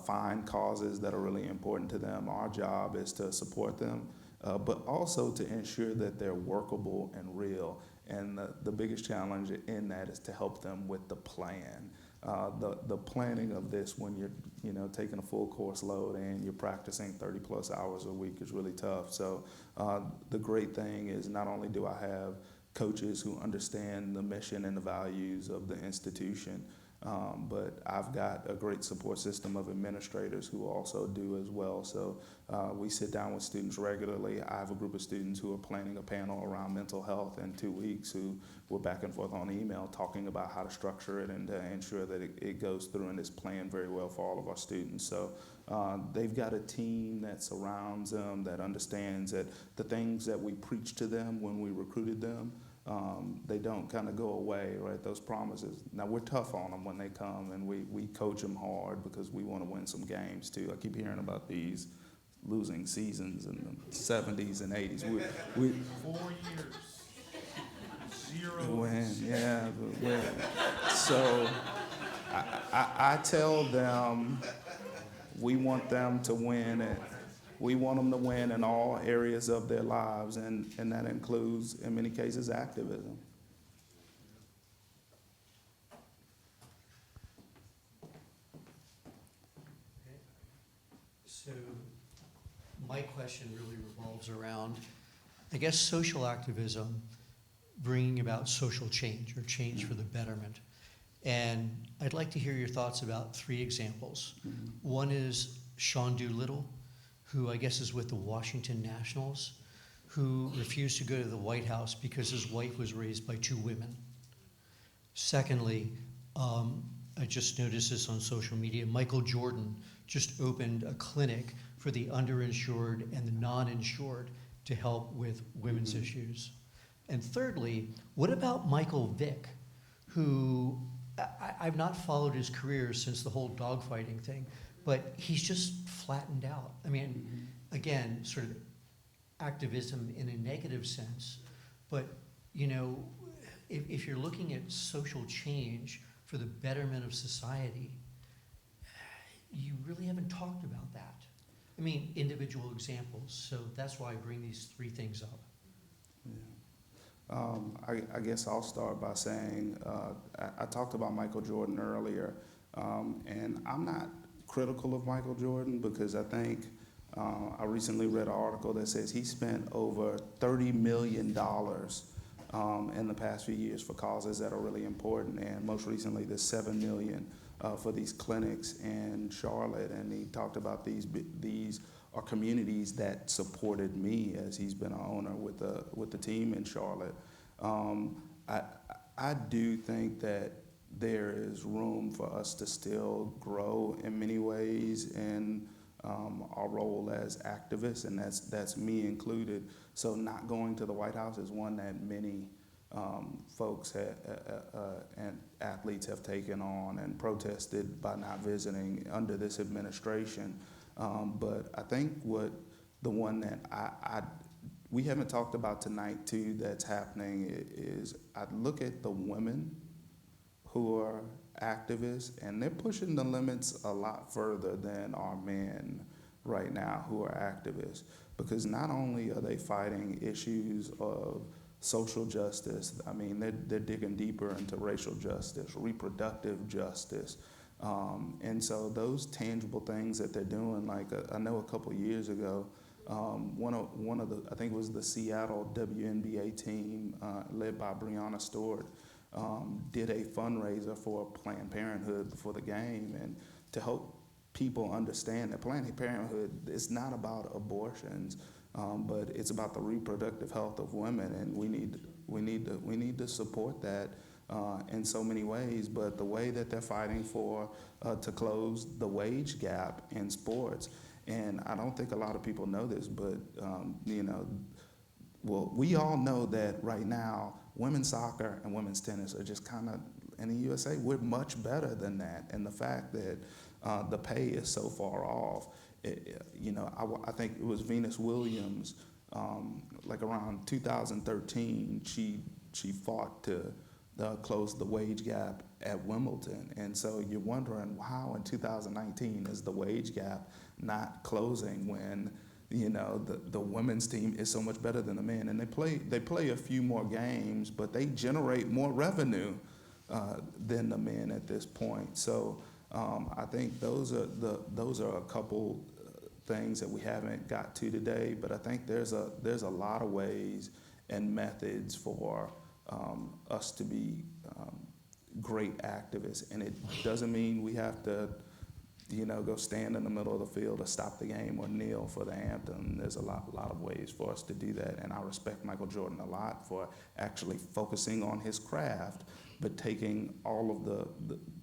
find causes that are really important to them, our job is to support them, but also to ensure that they're workable and real. And the biggest challenge in that is to help them with the plan. The planning of this, when you're taking a full course load and you're practicing 30 plus hours a week, is really tough. So the great thing is, not only do I have coaches who understand the mission and the values of the institution, but I've got a great support system of administrators who also do as well. So we sit down with students regularly. I have a group of students who are planning a panel around mental health in 2 weeks, who we're back and forth on email talking about how to structure it and to ensure that it goes through and is planned very well for all of our students. So they've got a team that surrounds them, that understands that the things that we preach to them when we recruited them, they don't kind of go away, right? Those promises. Now, we're tough on them when they come, and we coach them hard because we want to win some games too. I keep hearing about these losing seasons in the 70s and 80s. We 4 years, 0 win, yeah, win. So I tell them we want them to win it. We want them to win in all areas of their lives, and that includes, in many cases, activism. So my question really revolves around, I guess, social activism, bringing about social change or change for the betterment. And I'd like to hear your thoughts about 3 examples. Mm-hmm. One is Sean Doolittle, who I guess is with the Washington Nationals, who refused to go to the White House because his wife was raised by 2 women. Secondly, I just noticed this on social media, Michael Jordan just opened a clinic for the underinsured and the non-insured to help with women's issues. And thirdly, what about Michael Vick, who I've not followed his career since the whole dogfighting thing, but he's just flattened out. I mean, again, sort of activism in a negative sense, but if you're looking at social change for the betterment of society, you really haven't talked about that. I mean, individual examples. So that's why I bring these 3 things up. Yeah. I guess I'll start by saying I talked about Michael Jordan earlier, and I'm not critical of Michael Jordan because I think I recently read an article that says he spent over $30 million in the past few years for causes that are really important, and most recently the $7 million for these clinics in Charlotte. And he talked about these are communities that supported me as he's been an owner with the team in Charlotte. I, I do think that there is room for us to still grow in many ways in our role as activists, and that's me included. So not going to the White House is one that many folks and athletes have taken on and protested by not visiting under this administration. But I think the one that we haven't talked about tonight too that's happening is I look at the women who are activists, and they're pushing the limits a lot further than our men right now who are activists, because not only are they fighting issues of social justice, I mean, they're digging deeper into racial justice, reproductive justice, and so those tangible things that they're doing, like I know a couple years ago, one of the, I think it was the Seattle WNBA team led by Breonna Stewart, did a fundraiser for Planned Parenthood before the game, and to help people understand that Planned Parenthood is not about abortions, but it's about the reproductive health of women, and we need to support that in so many ways. But the way that they're fighting for to close the wage gap in sports, and I don't think a lot of people know this, but well, we all know that right now women's soccer and women's tennis are just kind of, in the USA, we're much better than that. And the fact that the pay is so far off, I think it was Venus Williams, like around 2013, she fought to close the wage gap at Wimbledon. And so you're wondering how in 2019 is the wage gap not closing when the women's team is so much better than the men, and they play a few more games, but they generate more revenue than the men at this point. So I think those are a couple things that we haven't got to today. But I think there's a lot of ways and methods for us to be great activists, and it doesn't mean we have to go stand in the middle of the field or stop the game or kneel for the anthem. There's a lot of ways for us to do that, and I respect Michael Jordan a lot for actually focusing on his craft, but taking all of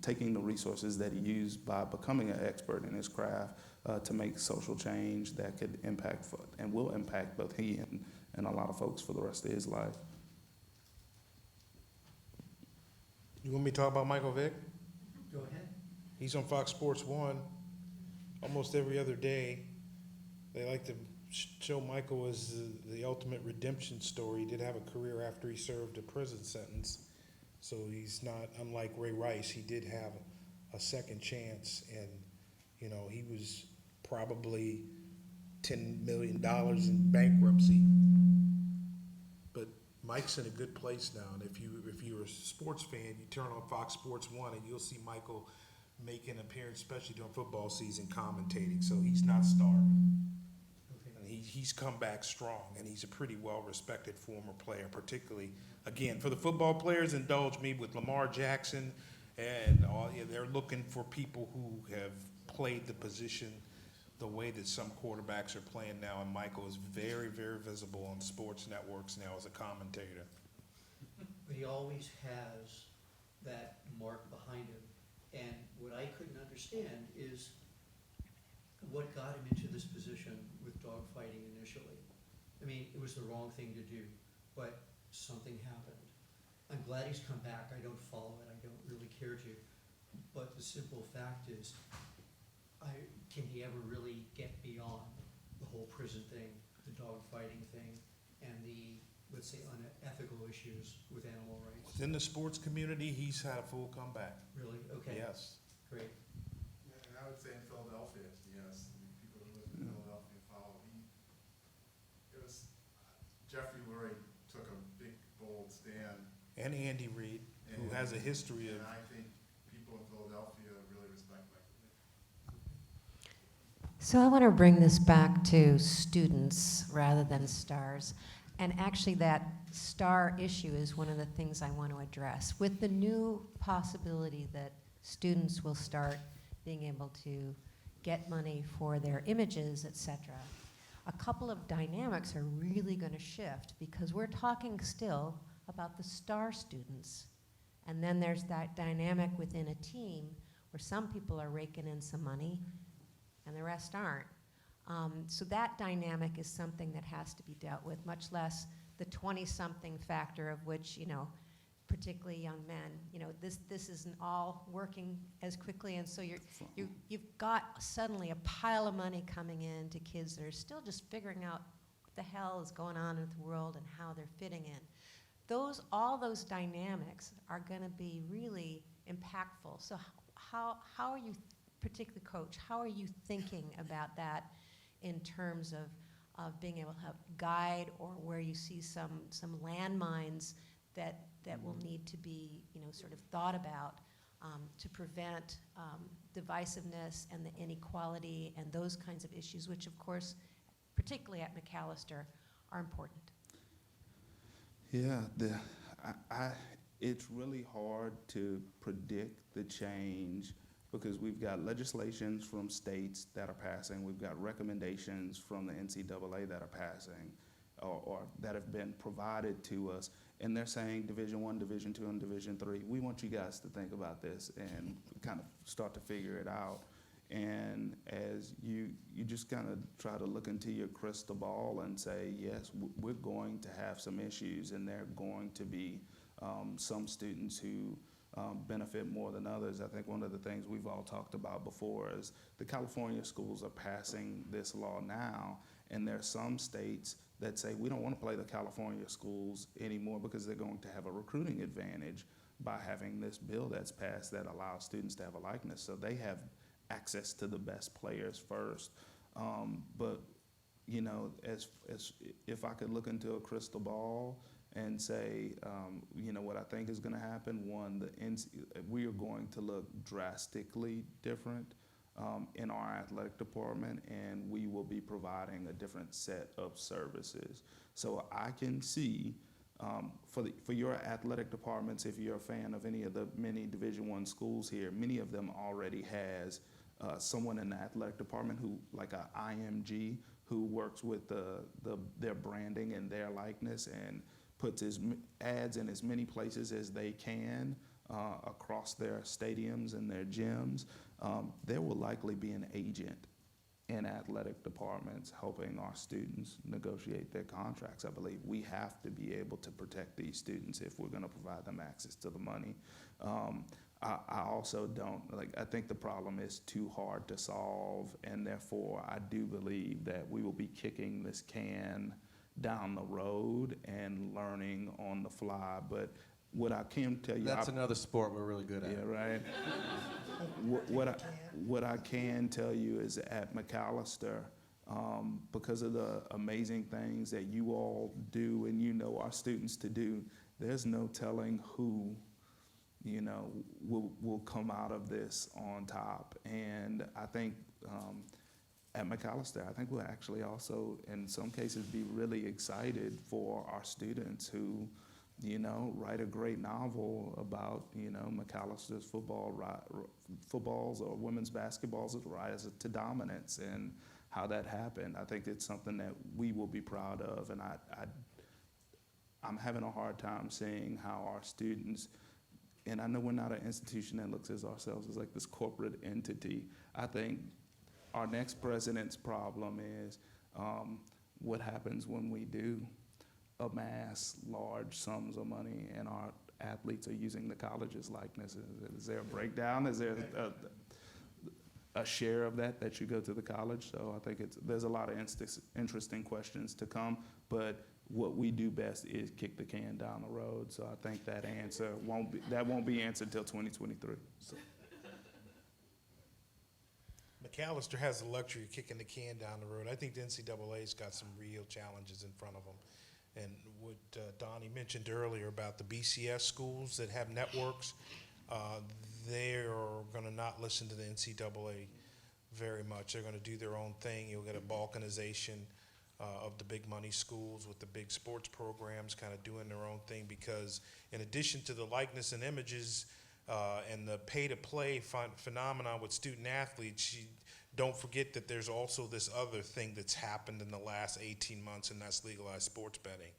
taking the resources that he used by becoming an expert in his craft to make social change that could impact and will impact both he and a lot of folks for the rest of his life. You want me to talk about Michael Vick? Go ahead. He's on Fox Sports 1 almost every other day. They like to show Michael as the ultimate redemption story. He did have a career after he served a prison sentence. So he's not unlike Ray Rice. He did have a second chance, and he was probably $10 million in bankruptcy. But Mike's in a good place now, and if you're a sports fan, you turn on Fox Sports 1 and you'll see Michael make an appearance, especially during football season, commentating. So he's not starving. Okay. And he's come back strong, and he's a pretty well-respected former player, particularly, again, for the football players, indulge me with Lamar Jackson, and they're looking for people who have played the position the way that some quarterbacks are playing now, and Michael is very, very visible on sports networks now as a commentator. But he always has that mark behind him. And what I couldn't understand is what got him into this position with dogfighting initially. I mean, it was the wrong thing to do, but something happened. I'm glad he's come back. I don't follow it. I don't really care to. But the simple fact is, can he ever really get beyond the whole prison thing, the dogfighting thing, and the, let's say, unethical issues with animal rights? Within the sports community, he's had a full comeback. Really? Okay. Yes. Great. Yeah, and I would say in Philadelphia, yes, people who live in Philadelphia follow. It was Jeffrey Lurie took a big, bold stand. And Andy Reid, who has a history of. And I think people in Philadelphia really respect Michael Vick. So I want to bring this back to students rather than stars. And actually that star issue is one of the things I want to address. With the new possibility that students will start being able to get money for their images, etc., a couple of dynamics are really going to shift, because we're talking still about the star students. And then there's that dynamic within a team where some people are raking in some money and the rest aren't. So that dynamic is something that has to be dealt with, much less the 20-something factor of which, you know, particularly young men, you know, this isn't all working as quickly, and so you've got suddenly a pile of money coming in to kids that are still just figuring out what the hell is going on in the world and how they're fitting in. All those dynamics are going to be really impactful. So how are you, particularly Coach, how are you thinking about that in terms of being able to help guide, or where you see some landmines that will need to be, you know, sort of thought about to prevent divisiveness and the inequality and those kinds of issues, which of course, particularly at Macalester, are important. Yeah, it's really hard to predict the change because we've got legislations from states that are passing, we've got recommendations from the NCAA that are passing or that have been provided to us, and they're saying Division I, Division II, and Division III. We want you guys to think about this and kind of start to figure it out. And as you just kind of try to look into your crystal ball and say, yes, we're going to have some issues, and there are going to be some students who benefit more than others. I think one of the things we've all talked about before is the California schools are passing this law now, and there are some states that say we don't want to play the California schools anymore because they're going to have a recruiting advantage by having this bill that's passed that allows students to have a likeness. So they have access to the best players first. But you know, as if I could look into a crystal ball and say, you know, what I think is going to happen, one, we are going to look drastically different in our athletic department, and we will be providing a different set of services. So I can see for your athletic departments, if you're a fan of any of the many Division I schools here, many of them already has someone in the athletic department who, like a IMG, who works with their branding and their likeness and puts ads in as many places as they can across their stadiums and their gyms. There will likely be an agent in athletic departments helping our students negotiate their contracts. I believe we have to be able to protect these students if we're going to provide them access to the money. I also don't, I think the problem is too hard to solve, and therefore I do believe that we will be kicking this can down the road and learning on the fly. But what I can tell you— That's another sport we're really good at. Yeah, right. What I can tell you is at Macalester, because of the amazing things that you all do and you know our students to do, there's no telling who, you know, will come out of this on top. And I think at Macalester, I think we'll actually also, in some cases, be really excited for our students who, you know, write a great novel about, you know, Macalester's footballs or women's basketball's rise to dominance and how that happened. I think it's something that we will be proud of, and I'm having a hard time seeing how our students— and I know we're not an institution that looks at ourselves as like this corporate entity. I think our next president's problem is what happens when we do amass large sums of money and our athletes are using the college's likeness. Is there a breakdown? Is there a share of that should go to the college? So I think there's a lot of interesting questions to come, but what we do best is kick the can down the road. So I think that answer won't be answered until 2023. So. Macalester has the luxury of kicking the can down the road. I think the NCAA's got some real challenges in front of them. And what Donnie mentioned earlier about the BCS schools that have networks, they are going to not listen to the NCAA very much. They're going to do their own thing. You'll get a balkanization of the big money schools with the big sports programs kind of doing their own thing, because in addition to the likeness and images and the pay-to-play phenomenon with student athletes, don't forget that there's also this other thing that's happened in the last 18 months, and that's legalized sports betting,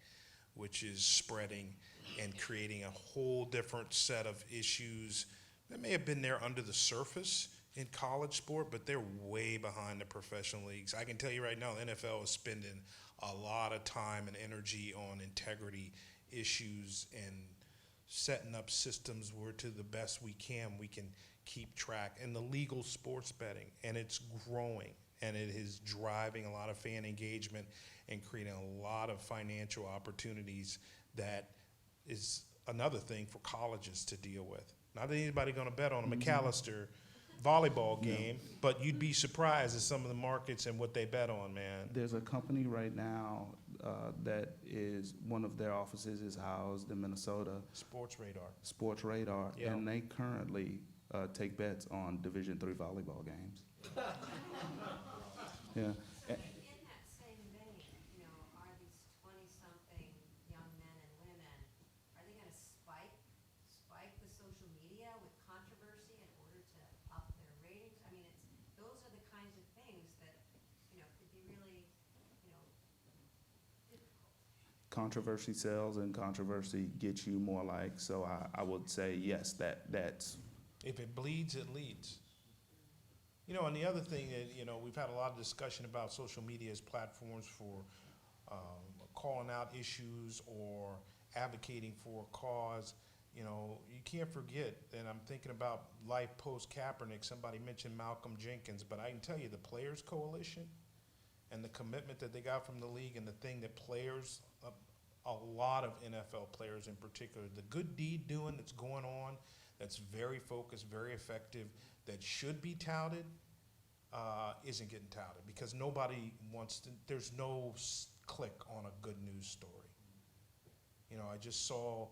which is spreading. and creating a whole different set of issues that may have been there under the surface in college sport, but they're way behind the professional leagues. I can tell you right now, the NFL is spending a lot of time and energy on integrity issues and setting up systems where, to the best we can keep track. And the legal sports betting, and it's growing, and it is driving a lot of fan engagement and creating a lot of financial opportunities. That is another thing for colleges to deal with. Not that anybody going to bet on a Macalester volleyball game, but you'd be surprised at some of the markets and what they bet on, man. There's a company right now that is, one of their offices is housed in Minnesota, Sports Radar, Yeah. and they currently take bets on Division III volleyball games. Yeah. So in that same vein, you know, are these 20-something young men and women, are they gonna spike the social media with controversy in order to up their ratings? I mean, those are the kinds of things that, you know, could be really, you know, difficult. Controversy sells, and controversy gets you more likes. So I would say yes, that's. If it bleeds, it leads. You know, and the other thing is, you know, we've had a lot of discussion about social media as platforms for calling out issues or advocating for a cause. You know, you can't forget, and I'm thinking about life post-Kaepernick. Somebody mentioned Malcolm Jenkins, but I can tell you the Players Coalition and the commitment that they got from the league, and the thing that players, a lot of NFL players in particular, the good deed doing that's going on, that's very focused, very effective, that should be touted, isn't getting touted because nobody wants to. There's no click on a good news story. You know, I just saw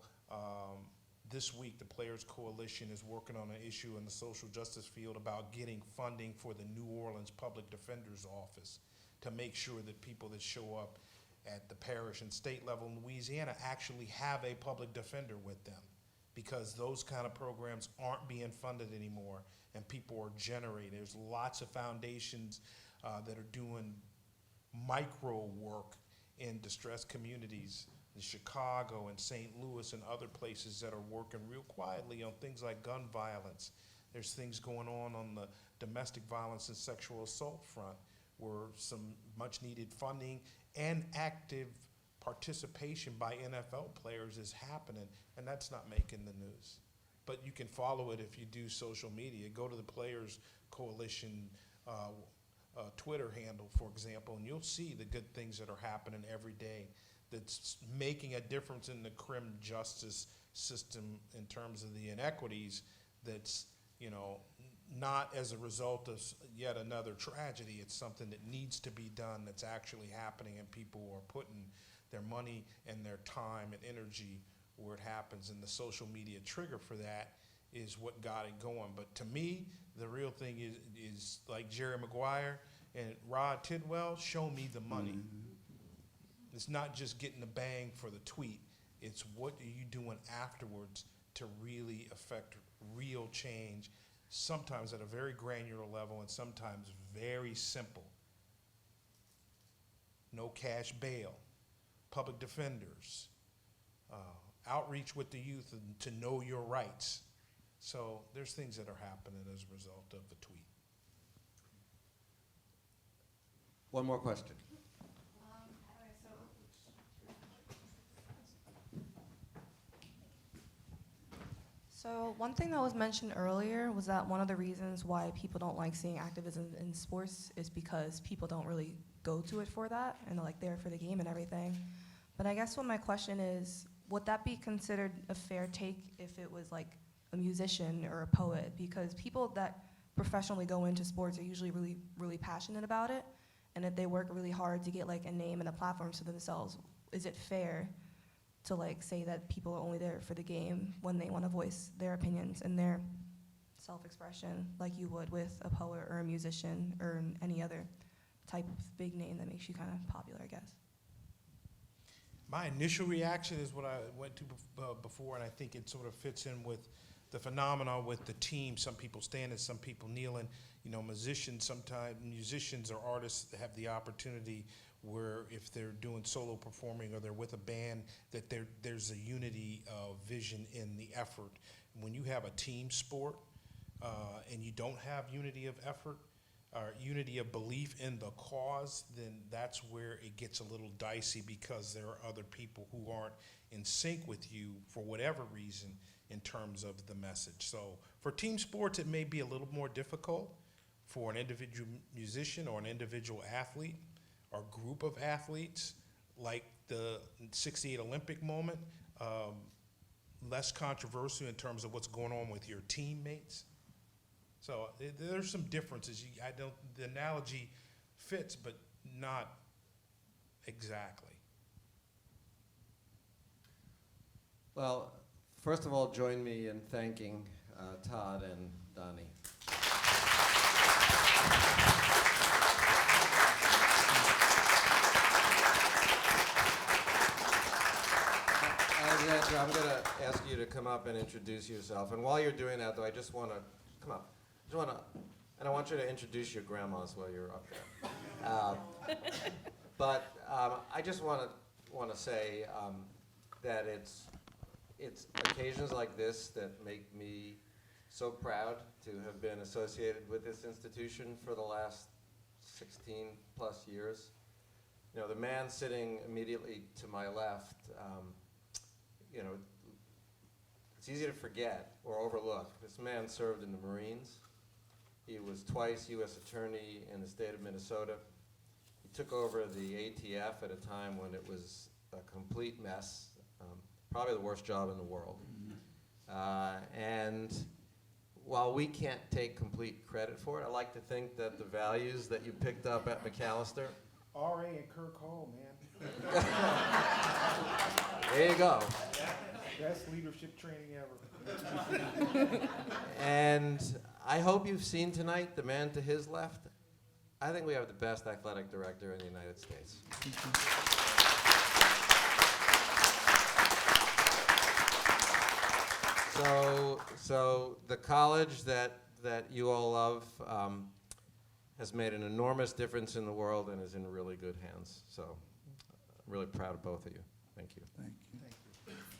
this week the Players Coalition is working on an issue in the social justice field about getting funding for the New Orleans Public Defender's Office to make sure that people that show up at the parish and state level in Louisiana actually have a public defender with them, because those kind of programs aren't being funded anymore and people are generating. There's lots of foundations that are doing micro work in distressed communities in Chicago and St. Louis and other places that are working real quietly on things like gun violence. There's things going on the domestic violence and sexual assault front where some much needed funding and active participation by NFL players is happening, and that's not making the news. But you can follow it if you do social media. Go to the Players Coalition Twitter handle, for example, and you'll see the good things that are happening every day that's making a difference in the criminal justice system in terms of the inequities. That's, you know, not as a result of yet another tragedy. It's something that needs to be done, that's actually happening, and people are putting their money and their time and energy where it happens. And the social media trigger for that is what got it going. But to me, the real thing is like Jerry Maguire and Rod Tidwell, show me the money. It's not just getting the bang for the tweet. It's what are you doing afterwards to really affect real change, sometimes at a very granular level and sometimes very simple. No cash bail, public defenders, outreach with the youth and to know your rights. So there's things that are happening as a result of the tweet. One more question. So one thing that was mentioned earlier was that one of the reasons why people don't like seeing activism in sports is because people don't really go to it for that, and they're like there for the game and everything. But I guess what my question is, would that be considered a fair take if it was like a musician or a poet? Because people that professionally go into sports are usually really, really passionate about it, and if they work really hard to get like a name and a platform to themselves, is it fair to like say that people are only there for the game when they want to voice their opinions and their self-expression like you would with a poet or a musician or any other type of big name that makes you kind of popular, I guess? My initial reaction is what I went to before, and I think it sort of fits in with the phenomenon with the team. Some people standing, some people kneeling. You know, musicians or artists have the opportunity where if they're doing solo performing or they're with a band, that there's a unity of vision in the effort. When you have a team sport and you don't have unity of effort or unity of belief in the cause, then that's where it gets a little dicey, because there are other people who aren't in sync with you for whatever reason in terms of the message. So for team sports, it may be a little more difficult. For an individual musician or an individual athlete or group of athletes, like the '68 Olympic moment, less controversial in terms of what's going on with your teammates. So there's some differences. The analogy fits, but not exactly. Well, first of all, join me in thanking Todd and Donnie. Alexandra, I'm going to ask you to come up and introduce yourself. And while you're doing that, though, I just want to come up. And I want you to introduce your grandmas while you're up there. But I just want to say that it's occasions like this that make me so proud to have been associated with this institution for the last 16 plus years. You know, the man sitting immediately to my left, you know, it's easy to forget or overlook. This man served in the Marines. He was twice U.S. Attorney in the state of Minnesota. He took over the ATF at a time when it was a complete mess, probably the worst job in the world. And while we can't take complete credit for it, I like to think that the values that you picked up at Macalester. RA and Kirk Hall, man. There you go. Best leadership training ever. And I hope you've seen tonight the man to his left. I think we have the best athletic director in the United States. So the college that you all love has made an enormous difference in the world and is in really good hands. So I'm really proud of both of you. Thank you. Thank you. Thank you.